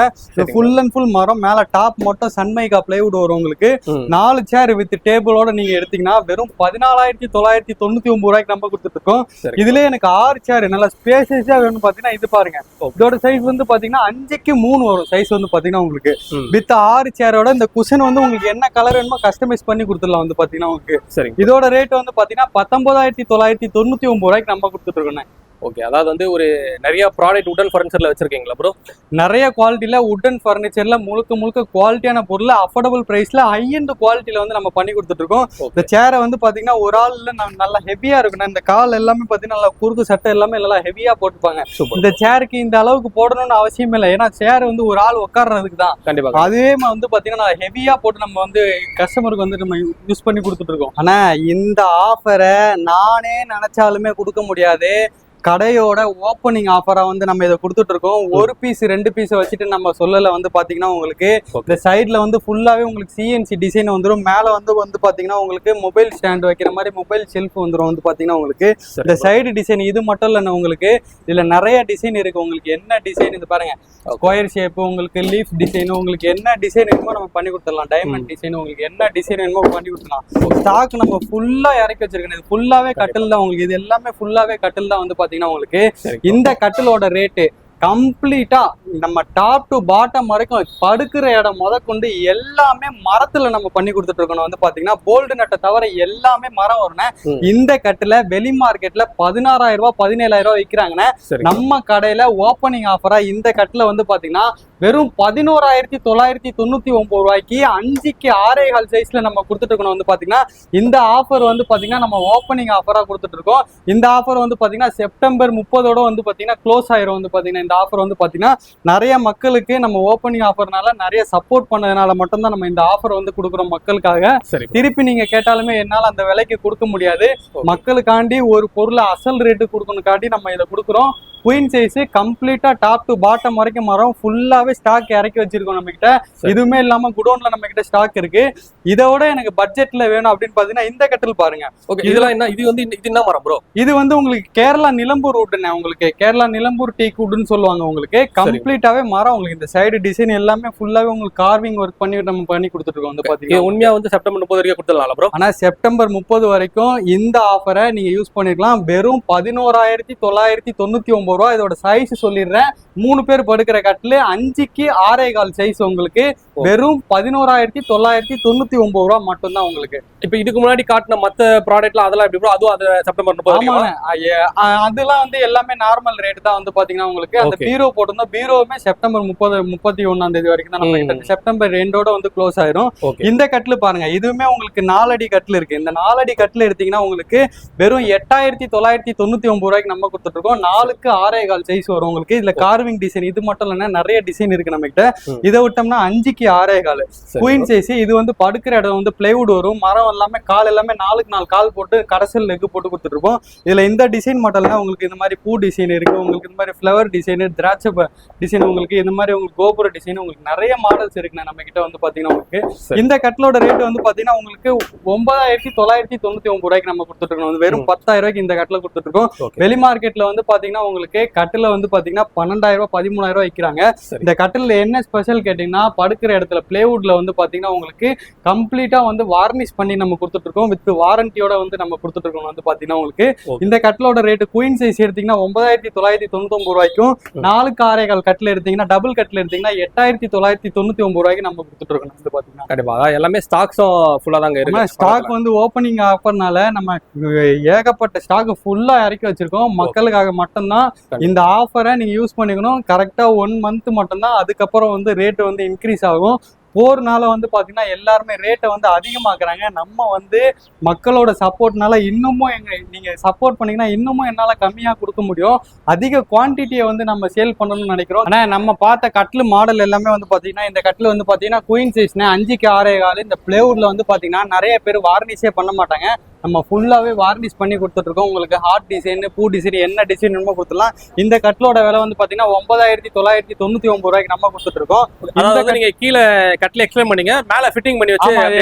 [SPEAKER 1] ஃபுல் அண்ட் ஃபுல் மரம். மேல டாப் மட்டும் சன்மைகா பிளைவுட் வரும் உங்களுக்கு. 4 சேர் வித் டேபிளோட நீங்க எடுத்தீங்கன்னா வெறும் 14999 ரூபாய்க்கு நம்ம கொடுத்துட்டு இருக்கோம். இதுல எனக்கு 6 சேர் நல்ல ஸ்பேசியஸா வேணும்னு பாத்தீங்கன்னா இது பாருங்க. இதோட சைஸ் வந்து பாத்தீங்கன்னா 5க்கு 3 வரும் சைஸ் வந்து பாத்தீங்கன்னா உங்களுக்கு. வித் 6 சேரோட இந்த குஷன் வந்து உங்களுக்கு என்ன கலர் வேணுமோ கஸ்டமைஸ் பண்ணி கொடுத்துடலாம். வந்து பாத்தீங்கன்னா உங்களுக்கு இதோட ரேட் வந்து பாத்தீங்கன்னா 19999 ரூபாய்க்கு நம்ம கொடுத்துட்டு இருக்கோம்.
[SPEAKER 2] ஓகே, அதாவது வந்து ஒரு நிறைய ப்ராடக்ட் உடன் ஃபர்னிச்சர்ல வச்சிருக்கீங்களா ப்ரோ?
[SPEAKER 1] நிறைய குவாலிட்டியில உடன் ஃபர்னிச்சர்ல முழுக்க குவாலிட்டியான பொருள் அஃபோர்டபுள் பிரைஸ்ல ஹை எண்ட் குவாலிட்டியில வந்து நம்ம பண்ணி கொடுத்துட்டு இருக்கோம். இந்த சேரை வந்து பாத்தீங்கன்னா ஒரு ஆள்ல நல்லா ஹெவியா இருக்கும். இந்த கால் எல்லாமே பாத்தீங்கன்னா நல்லா குறுக்கு சட்டை எல்லாமே நல்லா ஹெவியா போட்டுப்பாங்க. இந்த சேருக்கு இந்த அளவுக்கு போடணும்னு அவசியம் இல்லை, ஏன்னா சேர் வந்து ஒரு ஆள் உட்கார்றதுக்கு தான். கண்டிப்பா அதுவே வந்து பாத்தீங்கன்னா ஹெவியா போட்டு நம்ம வந்து கஸ்டமருக்கு வந்து நம்ம யூஸ் பண்ணி கொடுத்துட்டு இருக்கோம். ஆனா இந்த ஆஃபரை நானே நினைச்சாலுமே கொடுக்க முடியாது. கடையோட ஓப்பனிங் ஆஃபரா வந்து நம்ம இதை கொடுத்துட்டு இருக்கோம். 1 பீஸ் 2 பீஸ் வச்சுட்டு நம்ம சொல்லல. வந்து பாத்தீங்கன்னா உங்களுக்கு இந்த சைட்ல வந்து ஃபுல்லாவே உங்களுக்கு சிஎன்சி டிசைன் வந்துடும். மேல வந்து பாத்தீங்கன்னா உங்களுக்கு மொபைல் ஸ்டாண்ட் வைக்கிற மாதிரி மொபைல் ஷெல்ஃப் வந்துடும். வந்து பாத்தீங்கன்னா உங்களுக்கு இந்த சைடு டிசைன் இது மட்டும் இல்லைன்னா உங்களுக்கு இதுல நிறைய டிசைன் இருக்கு. உங்களுக்கு என்ன டிசைன் இது பாருங்க, ஸ்கொயர் ஷேப், உங்களுக்கு லீஃப் டிசைன், உங்களுக்கு என்ன டிசைன் வேணுமோ நம்ம பண்ணி கொடுத்துடலாம். டைமண்ட் டிசைன், உங்களுக்கு என்ன டிசைன் வேணுமோ பண்ணி கொடுத்துடலாம். ஸ்டாக் நம்ம ஃபுல்லா இறக்கி வச்சிருக்கோம். இது ஃபுல்லாவே கட்டில் தான் உங்களுக்கு. இது எல்லாமே ஃபுல்லாவே கட்டில் தான். வந்து பாத்தீங்கன்னா உங்களுக்கு இந்த கட்டிலோட ரேட்டு கம்ப்ளீட்டா நம்ம டாப் டு பாட்டம் வரைக்கும் படுக்கிற இடம் முதற்கொண்டு எல்லாமே மரத்துல நம்ம பண்ணி கொடுத்துட்டு இருக்கோம். வந்து பாத்தீங்கன்னா போல்டு நட்டை தவிர எல்லாமே மரம் வரும். இந்த கட்டுல வெளி மார்க்கெட்ல 16,000 ரூபாய் 17,000 ரூபாய் விற்கிறாங்கன்னு நம்ம கடையில ஓப்பனிங் ஆஃபரா இந்த கட்டுல வந்து பாத்தீங்கன்னா வெறும் 11,999 ரூபாய்க்கு 5க்கு 6.25 சைஸ்ல நம்ம கொடுத்துட்டு இருக்கோம். வந்து பாத்தீங்கன்னா இந்த ஆஃபர் வந்து பாத்தீங்கன்னா நம்ம ஓப்பனிங் ஆஃபரா கொடுத்துட்டு இருக்கோம். இந்த ஆஃபர் வந்து பாத்தீங்கன்னா செப்டம்பர் 30ஓட வந்து பாத்தீங்கன்னா க்ளோஸ் ஆயிரும். வந்து பாத்தீங்கன்னா இந்த ஆஃபர் வந்து பாத்தீங்கன்னா நிறைய மக்களுக்கு நம்ம ஓப்பனிங் ஆஃபர்னால நிறைய சப்போர்ட் பண்ணதுனால மட்டும்தான் நம்ம இந்த ஆஃபர் வந்து கொடுக்குறோம் மக்களுக்காக. திருப்பி நீங்க கேட்டாலுமே என்னால அந்த விலைக்கு கொடுக்க முடியாது. மக்களுக்காண்டி ஒரு பொருளை அசல் ரேட்டு கொடுக்கணும் காட்டி நம்ம இதை கொடுக்குறோம். குயின் சைஸ் கம்ப்ளீட்டா டாப் டு பாட்டம் வரைக்கும் மரம் ஃபுல்லாவே ஸ்டாக் இறக்கி வச்சிருக்கோம் நம்ம கிட்ட. இதுவுமே இல்லாம குடோன்ல நம்ம கிட்ட ஸ்டாக் இருக்கு. இதோட எனக்கு பட்ஜெட்ல வேணும் அப்படின்னு பாத்தீங்கன்னா இந்த கட்டில் பாருங்க.
[SPEAKER 2] இதெல்லாம் என்ன இது வந்து இது என்ன மரம் ப்ரோ?
[SPEAKER 1] இது வந்து உங்களுக்கு கேரளா நிலம்பூர் வுட்னே, உங்களுக்கு கேரளா நிலம்பூர் டீக் வுட்னு சொல்லுவாங்க. உங்களுக்கு கம்ப்ளீட்டாவே மரம் உங்களுக்கு இந்த சைடு டிசைன் எல்லாமே ஃபுல்லாவே உங்களுக்கு கார்விங் ஒர்க் பண்ணி நம்ம பண்ணி கொடுத்துட்டு இருக்கோம். வந்து பாத்தீங்கன்னா
[SPEAKER 2] உண்மையா வந்து செப்டம்பர் 30 வரைக்கும் கொடுத்துடலாம் ப்ரோ.
[SPEAKER 1] ஆனா செப்டம்பர் 30 வரைக்கும் இந்த ஆஃபரை நீங்க யூஸ் பண்ணிக்கலாம். வெறும் 11,999 ரூபா. இதோட சைஸ் சொல்லிடுறேன். 3 பேர் படுக்கிற கட்டில் 5க்கு 6.25 சைஸ் உங்களுக்கு வெறும் 11,999 ரூபா மட்டும்தான் உங்களுக்கு.
[SPEAKER 2] இப்ப இதுக்கு முன்னாடி காட்டின மத்த ப்ராடக்ட்லாம் அதெல்லாம் எப்படி ப்ரோ? அதுவும் அது செப்டம்பர் 30
[SPEAKER 1] அதெல்லாம் வந்து எல்லாமே நார்மல் ரேட் தான். வந்து பாத்தீங்கன்னா உங்களுக்கு அந்த பீரோ போட்டிருந்தோம். பீரோவுமே செப்டம்பர் 31ஆம் தேதி வரைக்கும் தான் நம்ம செப்டம்பர் 2ஓட வந்து க்ளோஸ் ஆயிரும். இந்த கட்டில் பாருங்க, இதுவுமே உங்களுக்கு 4 அடி கட்டில் இருக்கு. இந்த 4 அடி கட்டில் எடுத்தீங்கன்னா உங்களுக்கு வெறும் 8,999 ரூபாய்க்கு நம்ம கொடுத்துட்டு இருக்கோம். 4க்கு 6.25 சைஸ் வரும் உங்களுக்கு. இதுல கார்விங் டிசைன் இது மட்டும் இல்லைன்னா நிறைய டிசைன் இருக்கு நம்ம கிட்ட. இதை விட்டோம்னா 5க்கு 6.25 குயின் சைஸ். இது வந்து படுக்கிற இடம் வந்து பிளைவுட் வரும். மரம் எல்லாமே கால் எல்லாமே 4க்கு 4 கால் போட்டு கடைசல் லெக் போட்டு கொடுத்துட்டு இருக்கோம். இதுல இந்த டிசைன் மட்டும் இல்ல, உங்களுக்கு இந்த மாதிரி பூ டிசைன் இருக்கு, உங்களுக்கு இந்த மாதிரி ஃபிளவர் டிசைன், திராட்சை டிசைன், உங்களுக்கு இந்த மாதிரி உங்களுக்கு கோபுர டிசைன், உங்களுக்கு நிறைய மாடல்ஸ் இருக்குண்ணா நம்ம கிட்ட. வந்து பாத்தீங்கன்னா உங்களுக்கு இந்த கட்டிலோட ரேட் வந்து பாத்தீங்கன்னா உங்களுக்கு 9,999 ரூபாய்க்கு நம்ம கொடுத்துட்டு இருக்கோம். வெறும் 10,000 ரூபாய்க்கு இந்த கட்டில கொடுத்துட்டு இருக்கோம். வெளி மார்க்கெட்ல வந்து பாத்தீங்கன்னா உங்களுக்கு கட்டில வந்து பாத்தீங்கன்னா 12,000 ரூபாய் 13,000 ரூபாய் விற்கிறாங்க. இந்த கட்டில என்ன ஸ்பெஷல் கேட்டீங்கன்னா படுக்கிற இடத்துல பிளேவுட்ல வந்து பாத்தீங்கன்னா உங்களுக்கு கம்ப்ளீட்டா வந்து வார்னிஷ் பண்ணி நம்ம கொடுத்துட்டு இருக்கோம். வித் வாரண்டியோட வந்து நம்ம கொடுத்துட்டு இருக்கோம். வந்து பாத்தீங்கன்னா உங்களுக்கு இந்த கட்டிலோட ரேட் குயின் சைஸ் எடுத்தீங்கன்னா 9,999 ரூபாய்க்கும், 4க்கு 6.25 கட்டில் எடுத்தீங்கன்னா டபுள் கட்டில் எடுத்தீங்கன்னா 8,999 ரூபாய்க்கு நம்ம கொடுத்துட்டு இருக்கோம். வந்து பாத்தீங்கன்னா
[SPEAKER 2] கண்டிப்பா எல்லாமே ஸ்டாக்ஸும் ஃபுல்லா தாங்க இருக்கு.
[SPEAKER 1] ஸ்டாக் வந்து ஓப்பனிங் ஆஃபர்னால நம்ம ஏகப்பட்ட ஸ்டாக் ஃபுல்லா இறக்கி வச்சிருக்கோம். மக்களுக்காக மட்டும்தான் இந்த ஆஃபரை நீங்க யூஸ் பண்ணிக்கணும். கரெக்டா 1 மந்த் மட்டும்தான். அதுக்கப்புறம் வந்து ரேட் வந்து இன்க்ரீஸ் ஆகும். போர்னால வந்து பாத்தீங்கன்னா எல்லாருமே ரேட்டை வந்து அதிகமாக்குறாங்க. நம்ம வந்து மக்களோட சப்போர்ட்னால இன்னமும் நீங்க சப்போர்ட் பண்ணீங்கன்னா இன்னமும் என்னால கம்மியா கொடுக்க முடியும். அதிக குவான்டிட்டியை வந்து நம்ம சேல் பண்ணணும்னு நினைக்கிறோம். ஆனா நம்ம பார்த்த கட்லு மாடல் எல்லாமே வந்து பாத்தீங்கன்னா இந்த கட்ல வந்து பாத்தீங்கன்னா குயின் சைஸ்னா 5க்கு 6.25. இந்த பிளேவுட்ல வந்து பாத்தீங்கன்னா நிறைய பேர் வார்னிஷே பண்ண மாட்டாங்க. நம்ம ஃபுல்லாவே வார்னிஷ் பண்ணி கொடுத்துட்டு இருக்கோம். உங்களுக்கு ஹார்ட் டிசைன், பூ டிசைன், என்ன டிசைன் வேணுமோ கொடுத்துடலாம். இந்த கட்டிலோட விலை வந்து பாத்தீங்கன்னா 9,999 ரூபாய்க்கு நம்ம கொடுத்துட்டு இருக்கோம்.
[SPEAKER 2] அதாவது நீங்க கீழே கட்டில எக்ஸ்பிளைன் பண்ணீங்க, மேல ஃபிட்டிங் பண்ணி வச்சு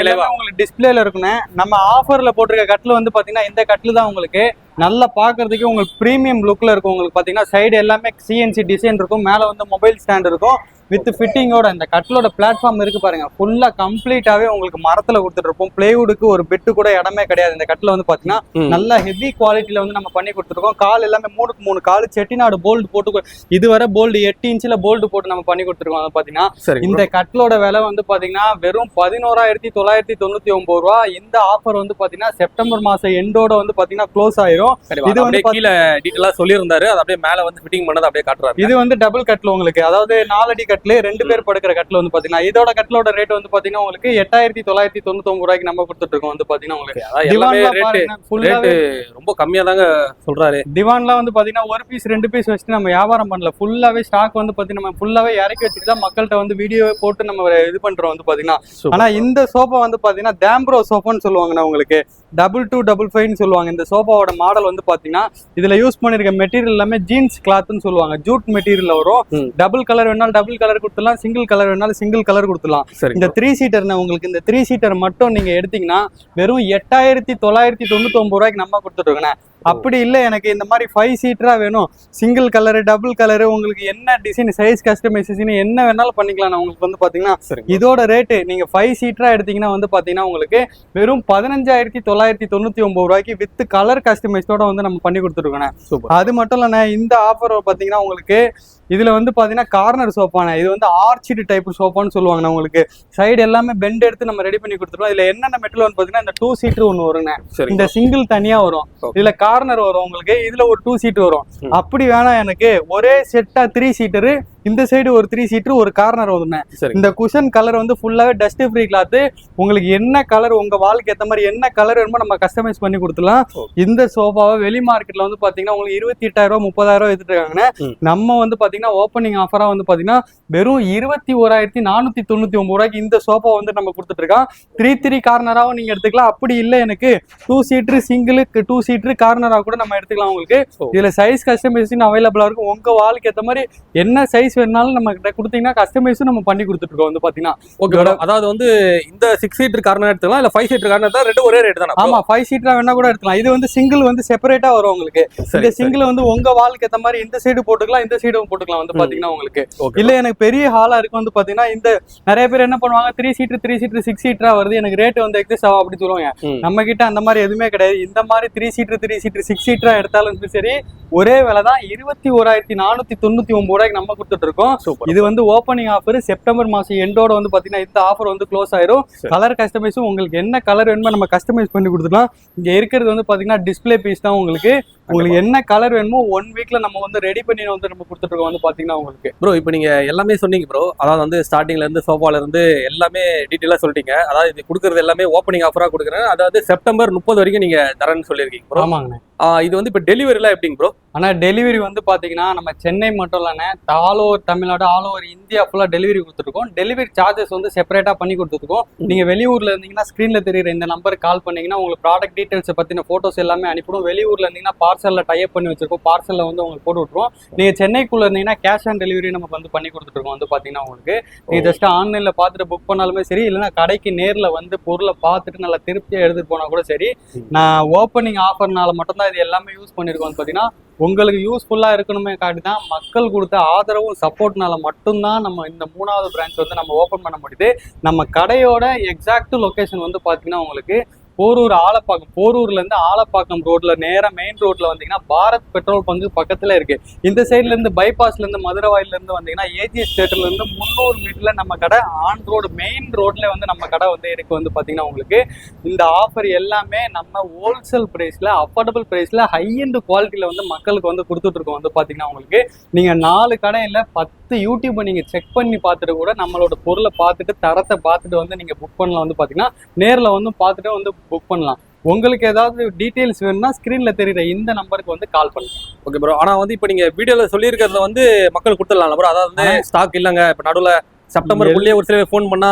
[SPEAKER 1] உங்களுக்கு டிஸ்பிளேல இருக்குன்னு. நம்ம ஆஃபர்ல போட்டிருக்க கட்டில் வந்து பாத்தீங்கன்னா இந்த கட்டில் தான் உங்களுக்கு நல்லா பாக்குறதுக்கு உங்களுக்கு பிரீமியம் லுக்ல இருக்கும். உங்களுக்கு பாத்தீங்கன்னா சைடு எல்லாமே சிஎன்சி டிசைன் இருக்கும். மேல வந்து மொபைல் ஸ்டாண்ட் இருக்கும் வித் ஃபிட்டிங்கோட. இந்த கட்டிலோட பிளாட்ஃபார்ம் இருக்கு பாருங்க, ஃபுல்லா கம்ப்ளீட்டாவே உங்களுக்கு மரத்துல கொடுத்துட்டு இருப்போம். பிளேவுடுக்கு ஒரு பெட்டு கூட இடமே கிடையாது. இந்த கட்டில வந்து பாத்தீங்கன்னா நல்ல ஹெவி குவாலிட்டியில வந்து நம்ம பண்ணி கொடுத்துருக்கோம். கால் எல்லாமே 3க்கு 3 கால் செட்டிநாடு போல்டு போட்டு, இதுவரை போல்டு 8 இன்ச்ல போல்டு போட்டு நம்ம பண்ணி கொடுத்துருக்கோம். வந்து பாத்தீங்கன்னா இந்த கட்டிலோட விலை வந்து பாத்தீங்கன்னா வெறும் 11,999 ரூபா. இந்த ஆஃபர் வந்து பாத்தீங்கன்னா செப்டம்பர் மாசம் எண்டோட வந்து பாத்தீங்கன்னா க்ளோஸ் ஆயிரும்.
[SPEAKER 2] இது வந்து கீழ டீடைலா சொல்லியிருந்தாரு, அது அப்படியே மேல வந்து ஃபிட்டிங் பண்ணது அப்படியே காட்டுறாரு.
[SPEAKER 1] இது வந்து டபுள் கட்டில் உங்களுக்கு, அதாவது 4 அடி கட்டில் 2 பேர் படுக்கிற கட்டில் வந்து பாத்தீங்கன்னா இதோட கட்டிலோட ரேட் வந்து பாத்தீங்கன்னா உங்களுக்கு 8,999 ரூபாய்க்கு நம்ம கொடுத்துட்டு இருக்கோம். வந்து பாத்தீங்கன்னா உங்களுக்கு
[SPEAKER 2] ரொம்ப கம்மியா தாங்க சொல்றாரு.
[SPEAKER 1] திவான்லாம் வந்து பாத்தீங்கன்னா 1 பீஸ் 2 பீஸ் வச்சுட்டு நம்ம வியாபாரம் பண்ணல. ஃபுல்லாவே ஸ்டாக் வந்து பாத்தீங்கன்னா நம்ம ஃபுல்லாவே இறக்கி வச்சுட்டு தான் மக்கள்கிட்ட வந்து வீடியோ போட்டு நம்ம இது பண்றோம். வந்து பாத்தீங்கன்னா ஆனா இந்த சோஃபா வந்து பாத்தீங்கன்னா டேம்ப்ரோ சோஃபான்னு சொல்லுவாங்கண்ணா, உங்களுக்கு 2255 சொல்லுவாங்க. இந்த சோஃபாவோட மாடல் வந்து பாத்தீங்கன்னா இதுல யூஸ் பண்ணிருக்க மெட்டீரியல் எல்லாமே ஜீன்ஸ் கிளாத்னு சொல்லுவாங்க. ஜூட் மெட்டீரியல் வரும். டபுள் கலர் வேணாலும் டபுள் கலர் கொடுத்துலாம், சிங்கிள் கலர் வேணாலும் சிங்கிள் கலர் கொடுத்துலாம். இந்த 3 சீட்டர்னா உங்களுக்கு இந்த 3 சீட்டர் மட்டும் நீங்க எடுத்தீங்கன்னா வெறும் 8,999 ரூபாய்க்கு நம்ம கொடுத்துட்டு இருக்கோம். அப்படி இல்ல எனக்கு இந்த மாதிரி 5 சீட்டரா வேணும், சிங்கிள் கலரு டபுள் கலரு, உங்களுக்கு என்ன டிசைன் சைஸ் கஸ்டமைசேஷன் என்ன வேணாலும் பண்ணிக்கலாம். உங்களுக்கு வந்து பாத்தீங்கன்னா இதோட ரேட்டு நீங்க 5 சீட்டரா எடுத்தீங்கன்னா வந்து பாத்தீங்கன்னா உங்களுக்கு வெறும் 15,999 ரூபாய்க்கு வித் கலர் கஸ்டமைஸோட வந்து நம்ம பண்ணி கொடுத்துருக்கோம். அது மட்டும் இல்ல இந்த ஆஃபர் பாத்தீங்கன்னா உங்களுக்கு இதுல வந்து பாத்தீங்கன்னா கார்னர் சோஃபான இது வந்து ஆர்ச்சிடு டைப் சோஃபான்னு சொல்லுவாங்க. உங்களுக்கு சைடு எல்லாமே பெண்ட் எடுத்து நம்ம ரெடி பண்ணி கொடுத்துருவோம். இதுல என்னென்ன மெட்டல் பாத்தீங்கன்னா இந்த 2 சீட்டர் ஒன்று வருங்க, இந்த சிங்கிள் தனியா வரும், இதுல கார்னர் வரும், உங்களுக்கு இதுல ஒரு 2 சீட் வரும். அப்படி வேணாம் எனக்கு ஒரே செட்டா 3 சீட்டரு, இந்த சைடு ஒரு 3 சீட்டர் ஒரு கார்னர் வருங்க. இந்த குஷன் கலர் வந்து ஃபுல்லாவே டஸ்ட் ஃப்ரீ கிளாத். உங்களுக்கு என்ன கலர் உங்க வாலுக்கு ஏத்த மாதிரி என்ன கலர் வேணுமோ நம்ம கஸ்டமைஸ் பண்ணி கொடுத்துலாம். இந்த சோஃபாவை வெளி மார்க்கெட்ல வந்து பாத்தீங்கன்னா உங்களுக்கு 28,000 30,000 எடுத்துட்டு இருக்காங்க. நம்ம வந்து பாத்தீங்கன்னா ஓப்பனிங் ஆஃபரா வந்து பாத்தீங்கன்னா வெறும் 21,499 ரூபாய்க்கு இந்த சோஃபா வந்து நம்ம கொடுத்துட்டு இருக்கோம். 3 கார்னராவும் நீங்க எடுத்துக்கலாம். அப்படி இல்ல எனக்கு 2 சீட்டர் சிங்கிள் 2 சீட்டர் கார்னரா கூட நம்ம எடுத்துக்கலாம். உங்களுக்கு இதுல சைஸ் கஸ்டமைசேஷன் அவைலபிளா இருக்கும். உங்க வாலுக்கு ஏத்த மாதிரி என்ன சைஸ் வேணாலும் நம்ம கிட்ட கொடுத்தீங்கன்னா கஸ்டமைஸும் நம்ம பண்ணி கொடுத்துட்டு இருக்கோம் வந்து பாத்தீங்கன்னா.
[SPEAKER 2] ஓகே, அதாவது வந்து இந்த 6 சீட்டர் கார்னர் எடுத்துக்கலாம் இல்ல 5 சீட்டர் கார்னர் தான், ரெண்டு ஒரே ரேட் தானா?
[SPEAKER 1] ஆமா, 5 சீட்டரா வேணா கூட எடுத்துக்கலாம். இது வந்து சிங்கிள் வந்து செப்பரேட்டா வரும் உங்களுக்கு. இந்த சிங்கிள் வந்து உங்க வாலுக்கு ஏத்த மாதிரி இந்த சைடு போட்டுக்கலாம், இந்த சைடும் போட்டுக்கலாம் வந்து பாத்தீங்கன்னா உங்களுக்கு. இல்ல எனக்கு பெரிய ஹாலா இருக்கு வந்து பாத்தீங்கன்னா இந்த நிறைய பேர் என்ன பண்ணுவாங்க 3 சீட்டர் 6 சீட்டரா வருது, எனக்கு ரேட் வந்து எக்ஸஸ் ஆகும் அப்படி சொல்லுவாங்க. நம்ம கிட்ட அந்த மாதிரி எதுவுமே கிடையாது. இந்த மாதிரி 3 சீட்டர் 6 சீட்டரா எடுத்தாலும் சரி ஒரே விலை தான், 21,499 ரூபாய்க்கு நம்ம கொடுத்துட்டு இருக்கோம். இது வந்து ஓப்பனிங் ஆஃபர். செப்டம்பர் மாசம் எண்டோட வந்து பாத்தீங்கன்னா இந்த ஆஃபர் வந்து க்ளோஸ் ஆயிரும். கலர் கஸ்டமைஸும் உங்களுக்கு என்ன கலர் வேணுமோ நம்ம கஸ்டமைஸ் பண்ணி கொடுத்துக்கலாம். இங்க இருக்கிறது வந்து பாத்தீங்கன்னா டிஸ்பிளே பீஸ் தான். உங்களுக்கு என்ன கலர் வேணுமோ 1 வீக்ல நம்ம வந்து ரெடி பண்ணி வந்து நம்ம கொடுத்துட்டு இருக்கோம் வந்து பாத்தீங்கன்னா உங்களுக்கு.
[SPEAKER 2] ப்ரோ இப்போ நீங்க எல்லாமே சொன்னீங்க ப்ரோ, அதாவது வந்து ஸ்டார்டிங்ல இருந்து சோஃபால இருந்து எல்லாமே டீடைலா சொல்லிட்டீங்க. அதாவது இது கொடுக்கறது எல்லாமே ஓப்பனிங் ஆஃபரா கொடுக்குறேன். அதாவது செப்டம்பர் 30 வரைக்கும் நீங்க தரேன்னு சொல்லியிருக்கீங்க ப்ரோ.
[SPEAKER 1] ஆமாங்க.
[SPEAKER 2] இது வந்து இப்போ டெலிவரிலாம் எப்படிங்க ப்ரோ?
[SPEAKER 1] ஆனா டெலிவரி வந்து பாத்தீங்கன்னா நம்ம சென்னை மட்டும் இல்லைன்னா all over Tamil Nadu all over India ஃபுல்லா டெலிவரி கொடுத்துருக்கோம். டெலிவரி சார்ஜஸ் வந்து செப்பரேட்டா பண்ணி கொடுத்துருக்கோம். நீங்க வெளியூர்ல இருந்தீங்கன்னா ஸ்கிரீன்ல தெரியுற இந்த நம்பருக்கு கால் பண்ணீங்கன்னா உங்களுக்கு ப்ராடக்ட் டீடைல்ஸ் பத்தின போட்டோஸ் எல்லாமே அனுப்பிடும். வெளியூர்ல இருந்தீங்கன்னா பார்சல்ல டைப் பண்ணி வச்சிருக்கோம், பார்சல்ல வந்து உங்களுக்கு போட்டு விட்டுருவோம். நீங்க சென்னைக்குள்ள இருந்தீங்கன்னா கேஷ் ஆன் டெலிவரி நம்ம வந்து பண்ணி கொடுத்துருக்கோம் வந்து பாத்தீங்கன்னா உங்களுக்கு. நீங்க ஜஸ்ட் ஆன்லைன்ல பாத்துட்டு புக் பண்ணாலுமே சரி, இல்லைன்னா கடைக்கு நேர்ல வந்து பொருளை பார்த்துட்டு நல்லா திருப்தியா எடுத்துட்டு போனா கூட சரி. நான் ஓப்பனிங் ஆஃபர்னால மட்டும்தான் இது எல்லாமே யூஸ் பண்ணிருக்கோம் பாத்தீங்கன்னா. உங்களுக்கு யூஸ்ஃபுல்லா இருக்கணுமே காட்டி தான் மக்கள் கொடுத்த ஆதரவும் சப்போர்ட்னால மட்டும்தான் நம்ம இந்த 3வது பிரான்ச் வந்து நம்ம ஓபன் பண்ண முடியுது. நம்ம கடையோட எக்ஸாக்ட் லொகேஷன் வந்து பாத்தீங்கன்னா உங்களுக்கு போரூர் ஆலப்பாக்கம், போரூர்ல இருந்து ஆலப்பாக்கம் ரோட்ல நேரா மெயின் ரோட்ல வந்தீங்கன்னா பாரத் பெட்ரோல் பங்கு பக்கத்துல இருக்கு. இந்த சைட்ல இருந்து பைபாஸ்ல இருந்து மதுரை வாயில இருந்து வந்தீங்கன்னா ஏஜிஎஸ் தியேட்டர்ல இருந்து 300 மீட்டர்ல நம்ம கடை ஆன் ரோடு மெயின் ரோட்ல வந்து நம்ம கடை வந்து இருக்கு வந்து பாத்தீங்கன்னா உங்களுக்கு. இந்த ஆஃபர் எல்லாமே நம்ம ஹோல்சேல் பிரைஸ்ல அஃபோர்டபுள் பிரைஸ்ல ஹை அண்ட் குவாலிட்டியில வந்து மக்களுக்கு வந்து கொடுத்துட்டு இருக்கோம் வந்து பாத்தீங்கன்னா உங்களுக்கு. நீங்க 4 கடையில 10 யூடியூப் நீங்க செக் பண்ணி பார்த்துட்டு கூட நம்மளோட பொருளை பார்த்துட்டு தரத்தை பார்த்துட்டு வந்து நீங்க புக் பண்ணலாம் வந்து பாத்தீங்கன்னா. நேர்ல வந்து பார்த்துட்டு வந்து புக் பண்ணலாம். உங்களுக்கு ஏதாவது டீடைல்ஸ் வேணும்னா ஸ்கிரீன்ல தெரியுற இந்த நம்பருக்கு வந்து கால் பண்ணுங்க.
[SPEAKER 2] ஓகே ப்ரோ, ஆனா வந்து இப்போ நீங்க வீடியோல சொல்லியிருக்கிறத வந்து மக்கள் கொடுத்துடலாம் ப்ரோ. அதாவது வந்து ஸ்டாக் இல்லைங்க, இப்போ நடுவில் செப்டம்பருக்குள்ளேயே ஒரு சில ஃபோன் பண்ணா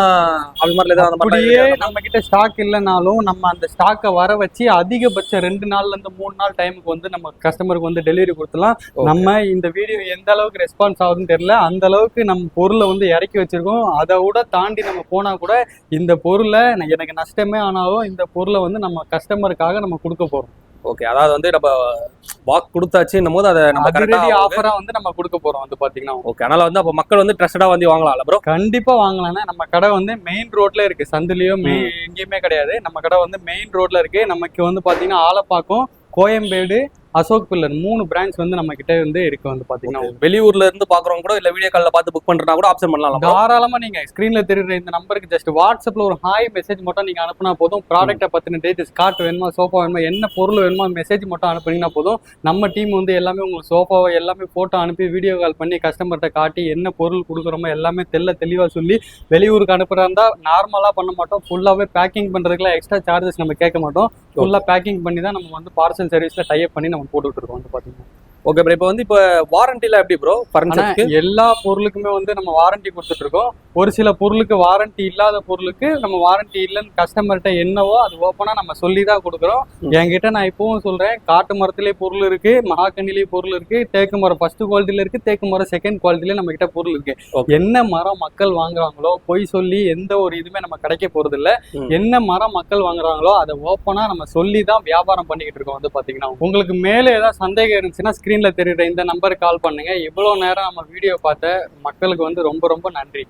[SPEAKER 2] அது மாதிரி
[SPEAKER 1] அப்படியே நம்ம கிட்ட ஸ்டாக் இல்லைனாலும் நம்ம அந்த ஸ்டாக்கை வர வச்சு அதிகபட்சம் 2 நாள்ல இருந்து 3 நாள் டைமுக்கு வந்து நம்ம கஸ்டமருக்கு வந்து டெலிவரி கொடுத்துலாம். நம்ம இந்த வீடியோ எந்த அளவுக்கு ரெஸ்பான்ஸ் ஆகுதுன்னு தெரியல, அந்த அளவுக்கு நம்ம பொருளை வந்து இறக்கி வச்சிருக்கோம். அதை விட தாண்டி நம்ம போனா கூட இந்த பொருளை எனக்கு நஷ்டமே ஆனாலும் இந்த பொருளை வந்து நம்ம கஸ்டமருக்காக நம்ம கொடுக்க போறோம்.
[SPEAKER 2] ஓகே, அதாவது வந்து நம்ம வாக் கொடுத்தாச்சுன்னும் போது அதை நம்ம
[SPEAKER 1] கரெக்டா ஆஃபரா வந்து நம்ம கொடுக்க போறோம் வந்து பாத்தீங்கன்னா.
[SPEAKER 2] ஓகே, அதனால வந்து அப்ப மக்கள் வந்து ட்ரஸ்டடா வந்து வாங்கலாம்ல ப்ரோ?
[SPEAKER 1] கண்டிப்பா வாங்கலாம்னா நம்ம கடை வந்து மெயின் ரோட்ல இருக்கு, சந்திலயோ எங்கேயுமே கிடையாது. நம்ம கடை வந்து மெயின் ரோட்ல இருக்கு. நமக்கு வந்து பாத்தீங்கன்னா ஆலப்பாக்கம், கோயம்பேடு, அசோக் பில்லர் 3 பிரான்ச் வந்து நம்ம கிட்ட வந்து இருக்கு வந்து பாத்தீங்கன்னா.
[SPEAKER 2] வெளியூர்ல இருந்து பாக்குறவங்க கூட இல்ல வீடியோ கால்ல பார்த்து புக் பண்றதா கூட ஆப்ஷன் பண்ணலாம்.
[SPEAKER 1] தாராளமா நீங்க ஸ்கிரீன்ல தெரியுற இந்த நம்பருக்கு ஜஸ்ட் வாட்ஸ்அப்ல ஒரு ஹாய் மெசேஜ் மட்டும் நீங்க அனுப்புனா போதும். ப்ராடக்ட்டை பத்தின டீடைல்ஸ், கார்ட் வேணுமா, சோஃபா வேணுமா, என்ன பொருள் வேணுமா மெசேஜ் மட்டும் அனுப்புனீங்கன்னா போதும். நம்ம டீம் வந்து எல்லாமே உங்களுக்கு சோஃபாவை எல்லாமே போட்டோ அனுப்பி வீடியோ கால் பண்ணி கஸ்டமர்கிட்ட காட்டி என்ன பொருள் கொடுக்குறோமோ எல்லாமே தெளிவா சொல்லி வெளியூருக்கு அனுப்புறா இருந்தா நார்மலா பண்ண மாட்டோம். ஃபுல்லாவே பேக்கிங் பண்றதுக்குலாம் எக்ஸ்ட்ரா சார்ஜஸ் நம்ம கேட்க மாட்டோம். ஃபுல்லா பேக்கிங் பண்ணி தான் நம்ம வந்து பார்சல் சர்வீஸ்ல டைப் பண்ணி நம்ம போட்டுட்டு இருக்கோம் வந்து பாத்தீங்கன்னா.
[SPEAKER 2] ஓகே ப்ரோ, இப்போ வந்து இப்போ வாரண்டில எப்படி ப்ரோ?
[SPEAKER 1] எல்லா பொருளுக்குமே வந்து நம்ம வாரண்டி கொடுத்துட்டு இருக்கோம். ஒரு சில பொருளுக்கு வாரண்டி இல்லாத பொருளுக்கு நம்ம வாரண்டி இல்லைன்னு கஸ்டமர்கிட்ட என்னவோ அது ஓப்பனா நம்ம சொல்லி தான் கொடுக்குறோம். என்கிட்ட நான் இப்பவும் சொல்றேன், காட்டு மரத்திலே பொருள் இருக்கு, மகாக்கனிலேயே பொருள் இருக்கு, தேக்கு மரம் ஃபர்ஸ்ட் குவாலிட்டியில இருக்கு, தேக்கு மரம் செகண்ட் குவாலிட்டில நம்ம கிட்ட பொருள் இருக்கு. என்ன மரம் மக்கள் வாங்குறாங்களோ பொய் சொல்லி எந்த ஒரு இதுவுமே நம்ம கிடைக்க போறது இல்ல. என்ன மரம் மக்கள் வாங்குறாங்களோ அதை ஓப்பனா நம்ம சொல்லி தான் வியாபாரம் பண்ணிக்கிட்டு இருக்கோம். வந்து பாத்தீங்கன்னா உங்களுக்கு மேலே ஏதாவது சந்தேகம் இருந்துச்சுன்னா ஸ்கிரீன்ல தெரியுற இந்த நம்பருக்கு கால் பண்ணுங்க. இவ்வளவு நேரம் நம்ம வீடியோ பார்த்த மக்களுக்கு வந்து ரொம்ப ரொம்ப நன்றி.